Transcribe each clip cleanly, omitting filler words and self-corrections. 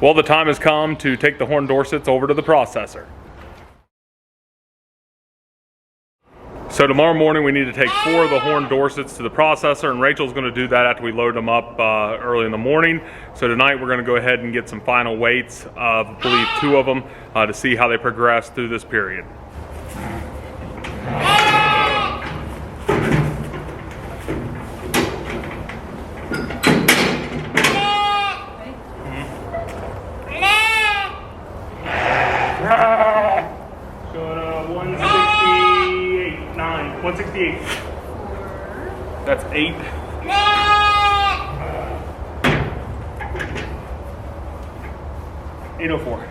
Well, the time has come to take the Horned Dorsets over to the processor. So tomorrow morning we need to take 4 of the Horned Dorsets to the processor, and Rachel's going to do that after we load them up early in the morning. So tonight we're going to go ahead and get some final weights of, I believe, 2 of them to see how they progress through this period. So 168, 9, 168. That's 8. $804.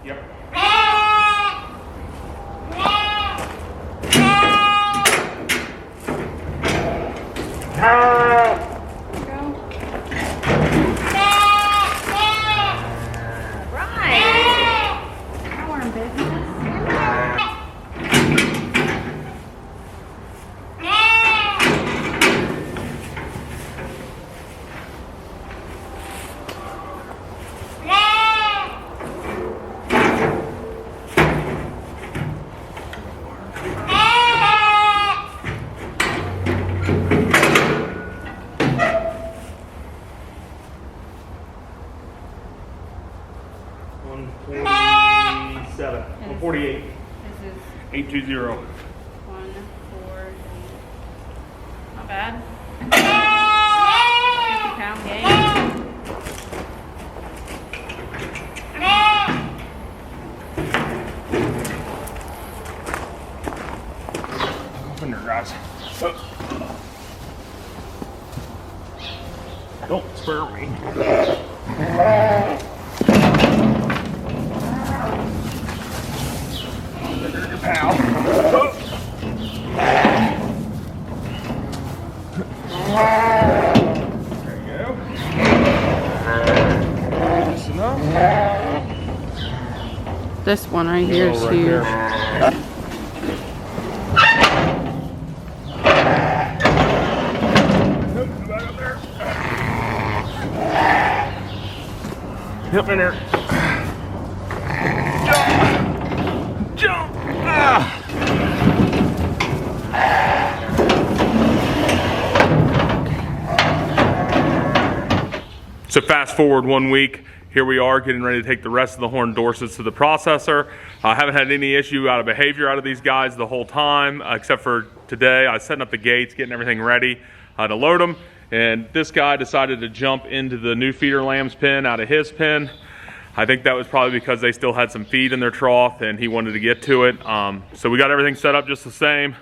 Yep. $147, $148, This is 820. 148. Not bad. 50-pound gain. Open there, guys. Don't spare me. Pal. There you go. That's enough. This one right here is Right huge. there. Nope, go back up there. Yep, in there. Jump! Ah. So fast forward 1 week, here we are getting ready to take the rest of the Horned Dorsets to the processor. I haven't had any issue out of behavior out of these guys the whole time, except for today. I was setting up the gates, getting everything ready to load them, and this guy decided to jump into the new feeder lamb's pen out of his pen. I think that was probably because they still had some feed in their trough and he wanted to get to it. So we got everything set up just the same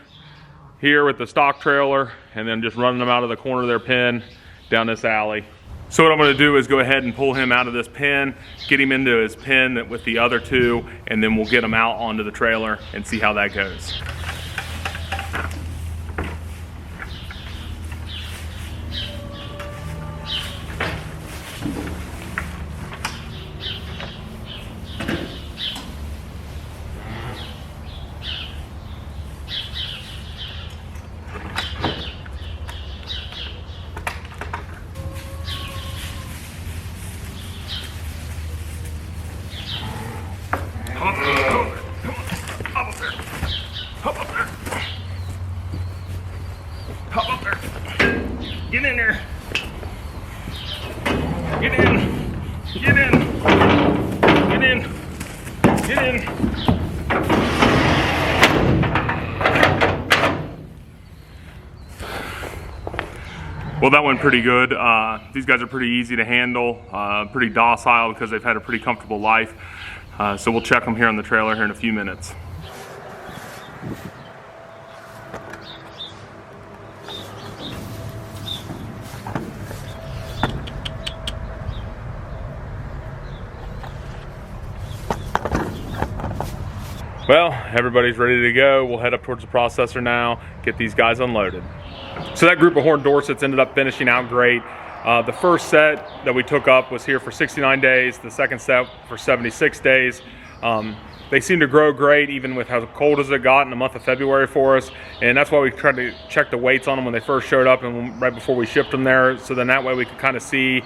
here with the stock trailer, and then just running them out of the corner of their pen down this alley. So what I'm going to do is go ahead and pull him out of this pen, get him into his pen with the other 2, and then we'll get him out onto the trailer and see how that goes. Hop up there. Get in there. Get in. Get in. Get in. Get in. Well, that went pretty good. These guys are pretty easy to handle, pretty docile because they've had a pretty comfortable life. So we'll check them here on the trailer here in a few minutes. Well, everybody's ready to go. We'll head up towards the processor now, get these guys unloaded. So that group of Horned Dorsets ended up finishing out great. The first set that we took up was here for 69 days, the second set for 76 days. They seem to grow great even with how cold as it got in the month of February for us, and that's why we tried to check the weights on them when they first showed up and right before we shipped them there, so then that way we could kind of see,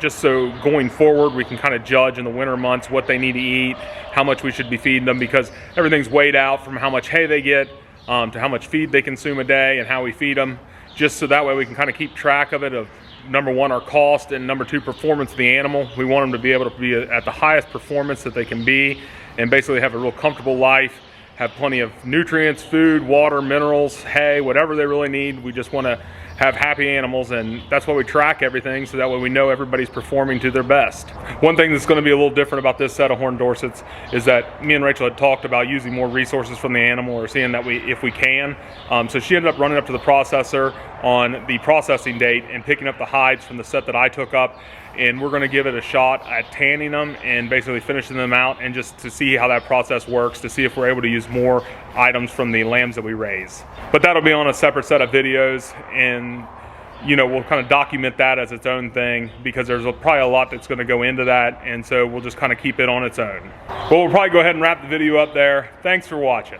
just so going forward we can kind of judge in the winter months what they need to eat, how much we should be feeding them, because everything's weighed out from how much hay they get to how much feed they consume a day and how we feed them, just so that way we can kind of keep track of it, of number one, our cost, and number two, performance of the animal. We want them to be able to be at the highest performance that they can be and basically have a real comfortable life, have plenty of nutrients, food, water, minerals, hay, whatever they really need. We just want to have happy animals, and that's why we track everything, so that way we know everybody's performing to their best. One thing that's going to be a little different about this set of Horned Dorsets is that me and Rachel had talked about using more resources from the animal, or seeing that if we can. So she ended up running up to the processor on the processing date and picking up the hides from the set that I took up, and we're going to give it a shot at tanning them and basically finishing them out, and just to see how that process works, to see if we're able to use more items from the lambs that we raise. But that'll be on a separate set of videos, and we'll kind of document that as its own thing, because there's probably a lot that's going to go into that, and so we'll just kind of keep it on its own. But we'll probably go ahead and wrap the video up there. Thanks for watching.